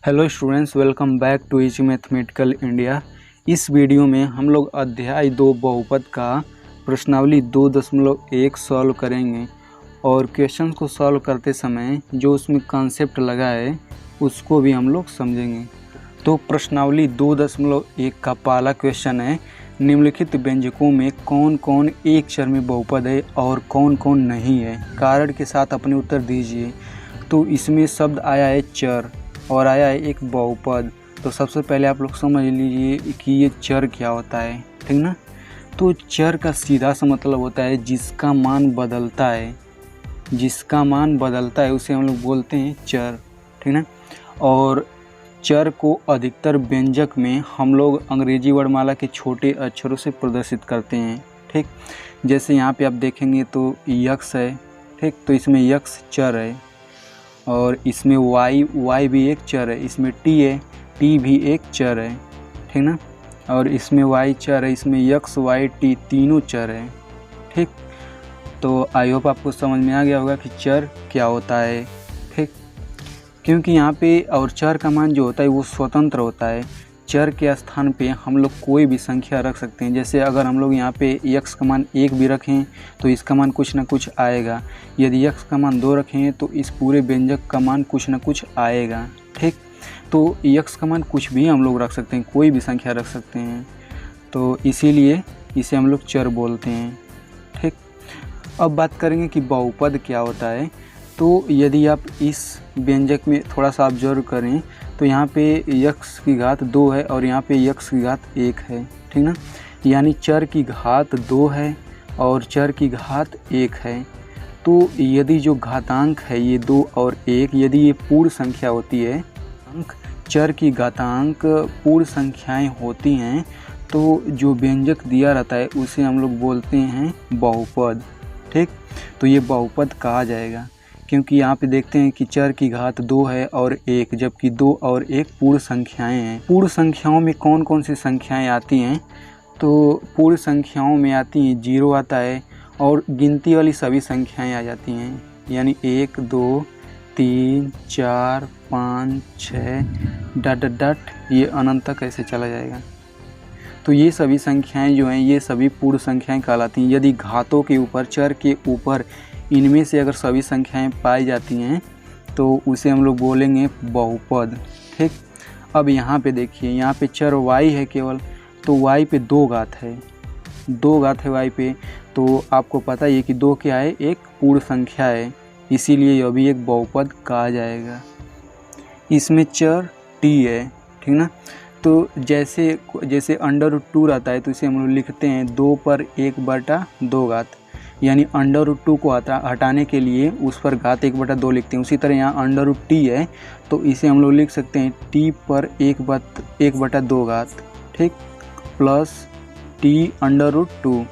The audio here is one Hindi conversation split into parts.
Hello students, welcome back to easy mathematical India. इस वीडियो में हम लोग अध्याय 2 बहुपद का प्रश्नावली 2.1 सॉल्व करेंगे और क्वेश्चन को सॉल्व करते समय जो उसमें कॉन्सेप्ट लगा है उसको भी हम लोग समझेंगे। तो प्रश्नावली 2.1 का पहला क्वेश्चन है, निम्नलिखित व्यंजकों में कौन कौन एक चर में बहुपद है और कौन कौन नहीं है, कारण के साथ अपने उत्तर दीजिए। तो इसमें शब्द आया है चर और आया है एक बहुपद। तो सबसे पहले आप लोग समझ लीजिए कि ये चर क्या होता है, ठीक ना। तो चर का सीधा सा मतलब होता है जिसका मान बदलता है, जिसका मान बदलता है उसे हम लोग बोलते हैं चर, ठीक ना। और चर को अधिकतर व्यंजक में हम लोग अंग्रेजी वर्णमाला के छोटे अक्षरों से प्रदर्शित करते हैं, ठीक। जैसे यहाँ पे आप देखेंगे तो यक्स है, ठीक, तो इसमें यक्स चर है और इसमें y भी एक चर है, इसमें t है, t भी एक चर है, ठीक ना। और इसमें y चर है, इसमें x y t तीनों चर है, ठीक। तो आई होप आपको समझ में आ गया होगा कि चर क्या होता है, ठीक। क्योंकि यहाँ पे और चर का मान जो होता है वो स्वतंत्र होता है। चर के स्थान पे हम लोग कोई भी संख्या रख सकते हैं। जैसे अगर हम लोग यहाँ पे x का मान 1 भी रखें तो इसका मान कुछ ना कुछ आएगा। यदि x का मान 2 रखें तो इस पूरे व्यंजक का मान कुछ ना कुछ आएगा, ठीक। तो x का मान कुछ भी हम लोग रख सकते हैं, कोई भी संख्या रख सकते हैं, तो इसीलिए इसे हम लोग चर बोलते हैं, ठीक। अब बात करेंगे कि बहुपद क्या होता है। तो यदि आप इस व्यंजक में थोड़ा सा ऑब्जर्व करें तो यहाँ पे x की घात 2 है और यहाँ पे x की घात 1 है, ठीक ना। यानी चर की घात 2 है और चर की घात 1 है। तो यदि जो घातांक है ये 2 और 1, यदि ये पूर्ण संख्या होती है, चर की घातांक पूर्ण संख्याएं होती हैं, तो जो व्यंजक दिया रहता है उसे हम लोग बोलते हैं बहुपद, ठीक। तो ये बहुपद कहा जाएगा क्योंकि यहाँ पे देखते हैं कि चर की घात 2 है और 1, जबकि 2 और 1 पूर्ण संख्याएं हैं। पूर्ण संख्याओं में कौन कौन सी संख्याएं आती हैं, तो पूर्ण संख्याओं में आती हैं 0 आता है और गिनती वाली सभी संख्याएं आ जाती हैं, यानी 1 2 3 4 5 6 डट डट ये अनंत तक ऐसे चला जाएगा। तो ये सभी संख्याएं जो हैं ये सभी पूर्ण संख्याएं कहलाती हैं। यदि घातों के ऊपर, चर के ऊपर इनमें से अगर सभी संख्याएं पाई जाती हैं तो उसे हम लोग बोलेंगे बहुपद, ठीक। अब यहाँ पे देखिए, यहाँ पे चर y है केवल, तो y पे 2 घात है, 2 घात है y पे। तो आपको पता ही है कि 2 क्या है, एक पूर्ण संख्या है, इसीलिए यह भी एक बहुपद कहा जाएगा। इसमें चर t है, ठीक ना। तो जैसे अंडर रूट 2 रहता है तो इसे हम लोग लिखते हैं 2 पर 1/2 घात, यानी अंडर रूट 2 को हटाने के लिए उस पर घात 1/2 लिखते हैं। उसी तरह यहाँ अंडर रूट t है तो इसे हम लोग लिख सकते हैं t पर 1/2 घात, ठीक, प्लस t अंडर रूट 2।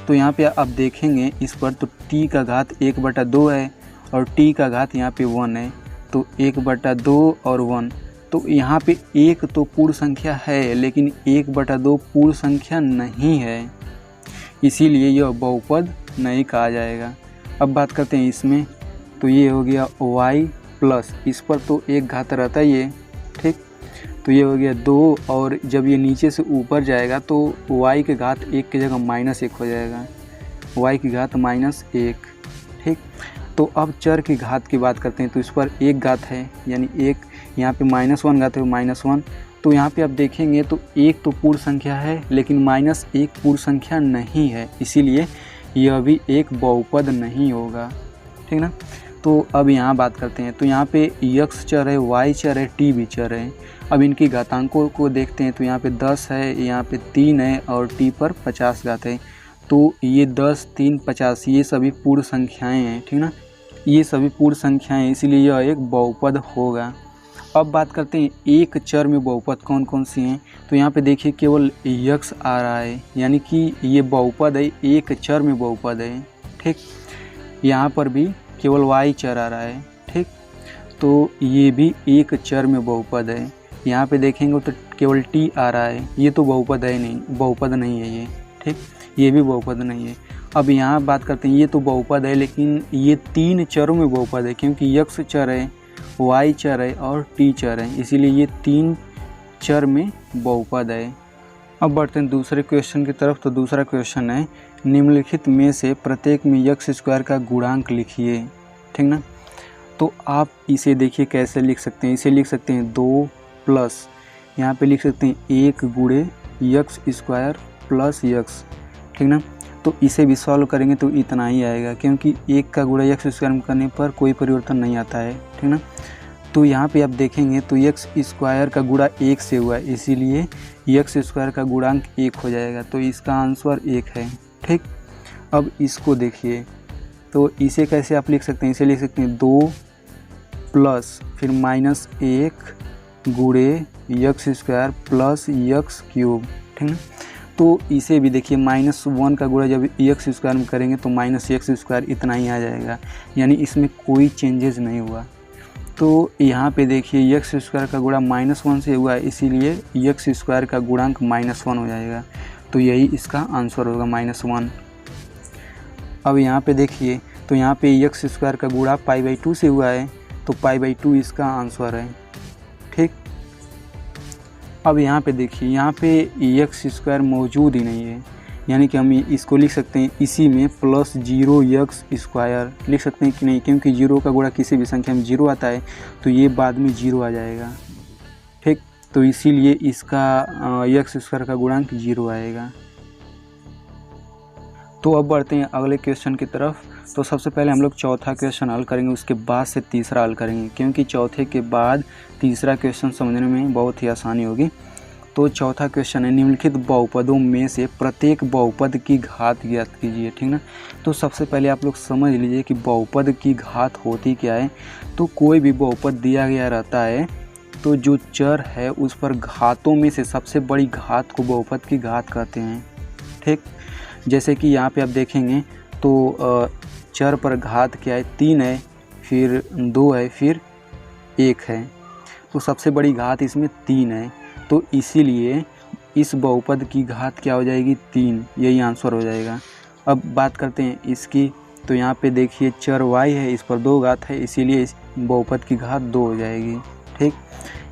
तो यहाँ पे आप देखेंगे इस पर तो t का घात 1/2 है और t का घात यहाँ पे 1 है, तो 1/2 और 1। तो यहाँ पे 1 तो पूर्ण संख्या है लेकिन 1/2 पूर्ण संख्या नहीं है, इसीलिए यह बहुपद नहीं कहा जाएगा। अब बात करते हैं इसमें, तो ये हो गया y प्लस, इस पर तो 1 घात रहता है ये, ठीक। तो ये हो गया 2 और जब ये नीचे से ऊपर जाएगा तो y के घात 1 की जगह -1 हो जाएगा, y की घात -1, ठीक। तो अब चर की घात की बात करते हैं तो इस पर 1 घात है, यानी 1, यहाँ पे -1 घात है, -1। तो यहाँ पे आप देखेंगे तो 1 तो पूर्ण संख्या है लेकिन -1 पूर्ण संख्या नहीं है, इसीलिए यह भी एक बहुपद नहीं होगा, ठीक ना। तो अब यहाँ बात करते हैं, तो यहाँ पे x चर है, y चर है, t भी चर है। अब इनकी घातांकों को देखते हैं तो यहाँ पे 10 है, यहाँ पे 3 है और t पर 50 घात है। तो ये 10 3 50 ये सभी पूर्ण संख्याएँ हैं, ठीक ना, ये सभी पूर्ण संख्याएँ, इसीलिए यह एक बहुपद होगा। अब बात करते हैं एक चर में बहुपद कौन कौन सी हैं। तो यहाँ पे देखिए केवल x आ रहा है, यानी कि ये बहुपद है, एक चर में बहुपद है, ठीक। यहाँ पर भी केवल y चर आ रहा है, ठीक। तो ये भी एक चर में बहुपद है। यहाँ पे देखेंगे तो केवल t आ रहा है, ये तो बहुपद है नहीं, बहुपद नहीं है ये, ठीक, ये भी बहुपद नहीं है। अब यहाँ बात करते हैं, ये तो बहुपद है लेकिन ये 3 चरों में बहुपद है, क्योंकि x चर है y चर है और t चर है, इसीलिए ये 3 चर में बहुपद है। अब बढ़ते हैं दूसरे क्वेश्चन की तरफ। तो दूसरा क्वेश्चन है, निम्नलिखित में से प्रत्येक में x स्क्वायर का गुणांक लिखिए। ठीक ना। तो आप इसे देखिए कैसे लिख सकते हैं। इसे लिख सकते हैं 2 प्लस, यहाँ पे लिख सकते हैं 1 गुणे x स्क्वायर प्लस x। ठीक ना। तो इसे भी सॉल्व करेंगे तो इतना ही आएगा, क्योंकि 1 का गुणा x स्क्वायर करने पर कोई परिवर्तन नहीं आता है। ठीक ना। तो यहाँ पे आप देखेंगे तो x स्क्वायर का गुणा 1 से हुआ है, इसीलिए x स्क्वायर का गुणांक 1 हो जाएगा। तो इसका आंसर 1 है। ठीक। अब इसको देखिए, तो इसे कैसे आप लिख सकते हैं। इसे लिख सकते हैं 2 प्लस फिर -1 गुणे x square plus x cube. ठीक ना। तो इसे भी देखिए -1 का गुणा जब x स्क्वायर में करेंगे तो -x स्क्वायर इतना ही आ जाएगा, यानी इसमें कोई चेंजेस नहीं हुआ। तो यहाँ पे देखिए x स्क्वायर का गुणा -1 से हुआ है, इसीलिए x स्क्वायर का गुणांक -1 हो जाएगा। तो यही इसका आंसर होगा -1। अब यहाँ पे देखिए, तो यहाँ पे x स्क्वायर का गुणा π/2 से हुआ है, तो π/2 इसका आंसर है। ठीक। अब यहाँ पे देखिए, यहाँ पे x स्क्वायर मौजूद ही नहीं है, यानी कि हम इसको लिख सकते हैं इसी में प्लस 0x स्क्वायर लिख सकते हैं कि नहीं, क्योंकि 0 का गुणा किसी भी संख्या में 0 आता है तो ये बाद में 0 आ जाएगा। ठीक। तो इसीलिए इसका x स्क्वायर का गुणांक 0 आएगा। तो अब बढ़ते हैं अगले क्वेश्चन की तरफ। तो सबसे पहले हम लोग चौथा क्वेश्चन हल करेंगे, उसके बाद से तीसरा हल करेंगे, क्योंकि चौथे के बाद तीसरा क्वेश्चन समझने में बहुत ही आसानी होगी। तो चौथा क्वेश्चन है, निम्नलिखित बहुपदों में से प्रत्येक बहुपद की घात ज्ञात कीजिए। ठीक ना। तो सबसे पहले आप लोग समझ लीजिए कि बहुपद की घात होती क्या है। तो कोई भी बहुपद दिया गया रहता है, तो जो चर है उस पर घातों में से सबसे बड़ी घात को बहुपद की घात कहते हैं। ठीक। जैसे कि यहाँ पे आप देखेंगे तो चर पर घात क्या है, 3 है, फिर 2 है, फिर 1 है। तो सबसे बड़ी घात इसमें 3 है, तो इसीलिए इस बहुपद की घात क्या हो जाएगी, 3। यही आंसर हो जाएगा। अब बात करते हैं इसकी। तो यहाँ पे देखिए चर y है, इस पर 2 घात है, इसीलिए इस बहुपद की घात 2 हो जाएगी। ठीक।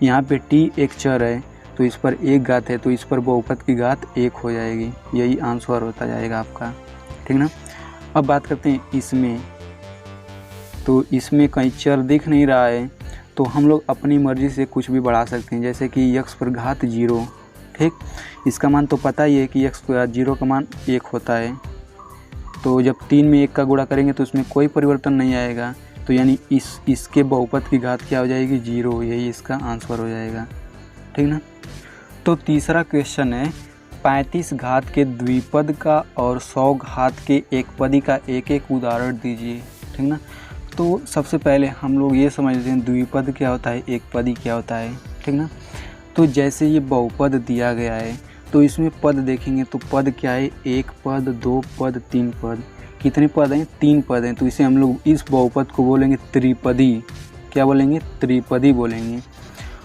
यहाँ पे t एक चर है, तो इस पर 1 घात है, तो इस पर बहुपद की घात 1 हो जाएगी। यही आंसर होता जाएगा आपका। ठीक ना। अब बात करते हैं इसमें। तो इसमें कहीं चर दिख नहीं रहा है, तो हम लोग अपनी मर्ज़ी से कुछ भी बढ़ा सकते हैं, जैसे कि x पर घात 0। ठीक। इसका मान तो पता ही है कि x पर 0 का मान 1 होता है। तो जब 3 में 1 का गुणा करेंगे तो उसमें कोई परिवर्तन नहीं आएगा, तो यानी इसके बहुपद की घात क्या हो जाएगी, 0। यही इसका आंसर हो जाएगा। ठीक ना। तो तीसरा क्वेश्चन है, 35 घात के द्विपद का और 100 घात के एकपदी का एक एक उदाहरण दीजिए। ठीक ना। तो सबसे पहले हम लोग ये समझते हैं द्विपद क्या होता है, एकपदी क्या होता है। ठीक ना। तो जैसे ये बहुपद दिया गया है, तो इसमें पद देखेंगे तो पद क्या है, 1 पद, 2 पद, 3 पद। कितने पद हैं, 3 पद हैं। तो इसे हम लोग इस बहुपद को बोलेंगे त्रिपदी। क्या बोलेंगे, त्रिपदी बोलेंगे।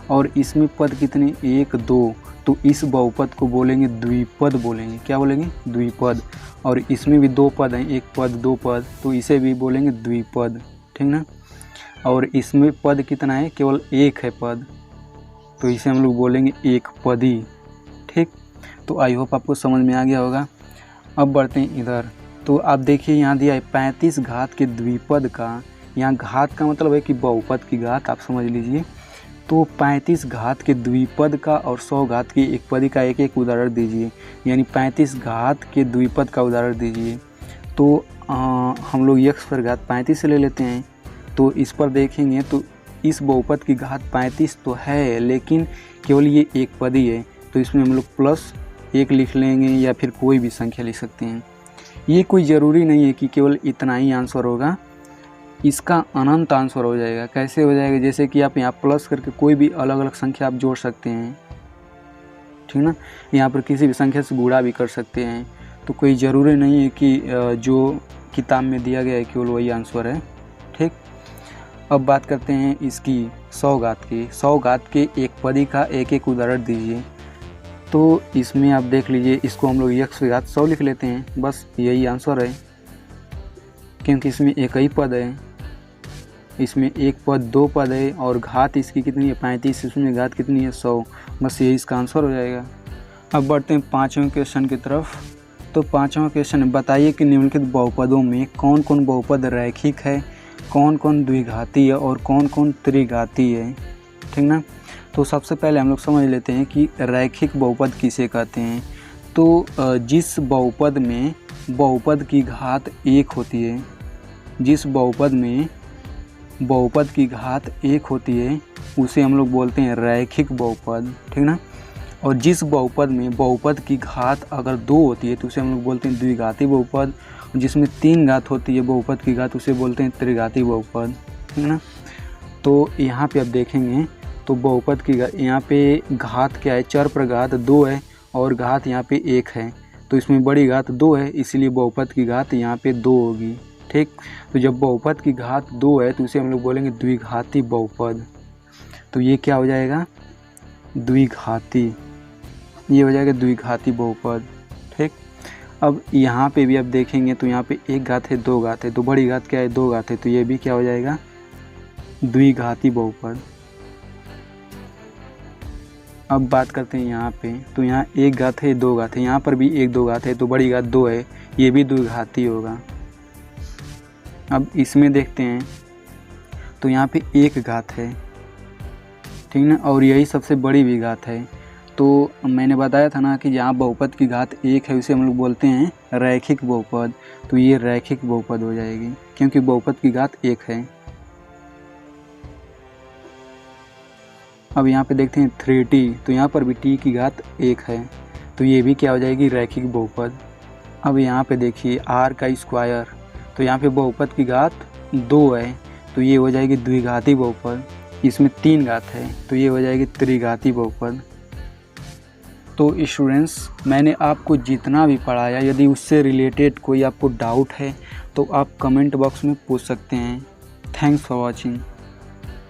और इसमें पद कितने, 1 2, तो इस बहुपद को बोलेंगे द्विपद बोलेंगे। क्या बोलेंगे, द्विपद। और इसमें भी 2 पद हैं, 1 पद 2 पद, तो इसे भी बोलेंगे द्विपद। ठीक ना। और इसमें पद कितना है, केवल 1 है पद, तो इसे हम लोग बोलेंगे एकपदी। ठीक। तो आई होप आपको समझ में आ गया होगा। अब बढ़ते हैं इधर। तो आप देखिए यहाँ दिया है 35 घात के द्विपद का। यहाँ घात का मतलब है कि बहुपद की घात, आप समझ लीजिए। तो 35 घात के द्विपद का और 100 घात के एकपदी का एक एक उदाहरण दीजिए, यानी 35 घात के द्विपद का उदाहरण दीजिए। तो हम लोग x पर घात 35 से ले लेते हैं। तो इस पर देखेंगे तो इस बहुपद की घात 35 तो है, लेकिन केवल ये एकपदी है, तो इसमें हम लोग +1 लिख लेंगे या फिर कोई भी संख्या लिख सकते हैं। ये कोई ज़रूरी नहीं है कि केवल इतना ही आंसर होगा, इसका अनंत आंसर हो जाएगा। कैसे हो जाएगा, जैसे कि आप यहाँ प्लस करके कोई भी अलग अलग संख्या आप जोड़ सकते हैं। ठीक ना। यहाँ पर किसी भी संख्या से गुणा भी कर सकते हैं। तो कोई ज़रूरी नहीं है कि जो किताब में दिया गया है केवल वही आंसर है। ठीक। अब बात करते हैं इसकी 100 घात की। 100 घात के एकपदी का एक एक उदाहरण दीजिए। तो इसमें आप देख लीजिए, इसको हम लोग x की घात 100 लिख लेते हैं, बस यही आंसर है, क्योंकि इसमें एक ही पद है। इसमें एक पद 2 पद है और घात इसकी कितनी है 35, इसमें घात कितनी है 100। बस यही इसका आंसर हो जाएगा। अब बढ़ते हैं 5वें क्वेश्चन की तरफ। तो 5वां क्वेश्चन, बताइए कि निम्नलिखित बहुपदों में कौन कौन बहुपद रैखिक है, कौन कौन द्विघाती है और कौन कौन त्रिघाती है। ठीक ना। तो सबसे पहले हम लोग समझ लेते हैं कि रैखिक बहुपद किसे कहते हैं। तो जिस बहुपद में बहुपद की घात 1 होती है, जिस बहुपद में बहुपद की घात 1 होती है उसे हम लोग बोलते हैं रैखिक बहुपद। ठीक ना। और जिस बहुपद में बहुपद की घात अगर 2 होती है तो उसे हम लोग बोलते हैं द्विघाती बहुपद। जिसमें 3 घात होती है बहुपद की घात उसे बोलते हैं त्रिघाती बहुपद। ठीक ना। तो यहाँ पे आप देखेंगे तो बहुपद की यहाँ पे घात क्या है, चर पर घात 2 है और घात यहाँ पे 1 है। तो इसमें बड़ी घात 2 है, इसलिए बहुपद की घात यहाँ पे 2 होगी। ठीक। तो जब बहुपद की घात 2 है तो उसे हम लोग बोलेंगे द्विघाती बहुपद। तो ये क्या हो जाएगा, द्विघाती, ये हो जाएगा द्विघाती बहुपद। ठीक। अब यहाँ पे भी आप देखेंगे तो यहाँ पे 1 घात है 2 घात है, तो बड़ी घात क्या है 2 घात है, तो ये भी क्या हो जाएगा द्विघाती बहुपद। अब बात करते हैं यहाँ पे, तो यहाँ 1 घात है 2 घात है, यहाँ पर भी 1 2 घात है, तो बड़ी घात 2 है, ये भी द्विघाती होगा। अब इसमें देखते हैं तो यहाँ पे 1 घात है, ठीक ना, और यही सबसे बड़ी भी घात है। तो मैंने बताया था ना कि यहाँ बहुपद की घात 1 है, उसे हम लोग बोलते हैं रैखिक बहुपद। तो ये रैखिक बहुपद हो जाएगी क्योंकि बहुपद की घात 1 है। अब यहाँ पे देखते हैं 3t, तो यहाँ पर भी t की घात 1 है, तो ये भी क्या हो जाएगी रैखिक बहुपद। अब यहाँ पे देखिए r का स्क्वायर, तो यहाँ पे बहुपद की घात 2 है, तो ये हो जाएगी द्विघाती बहुपद। इसमें 3 घात है, तो ये हो जाएगी त्रिघाती बहुपद। तो स्टूडेंट्स, मैंने आपको जितना भी पढ़ाया, यदि उससे रिलेटेड कोई आपको डाउट है तो आप कमेंट बॉक्स में पूछ सकते हैं। Thanks for watching.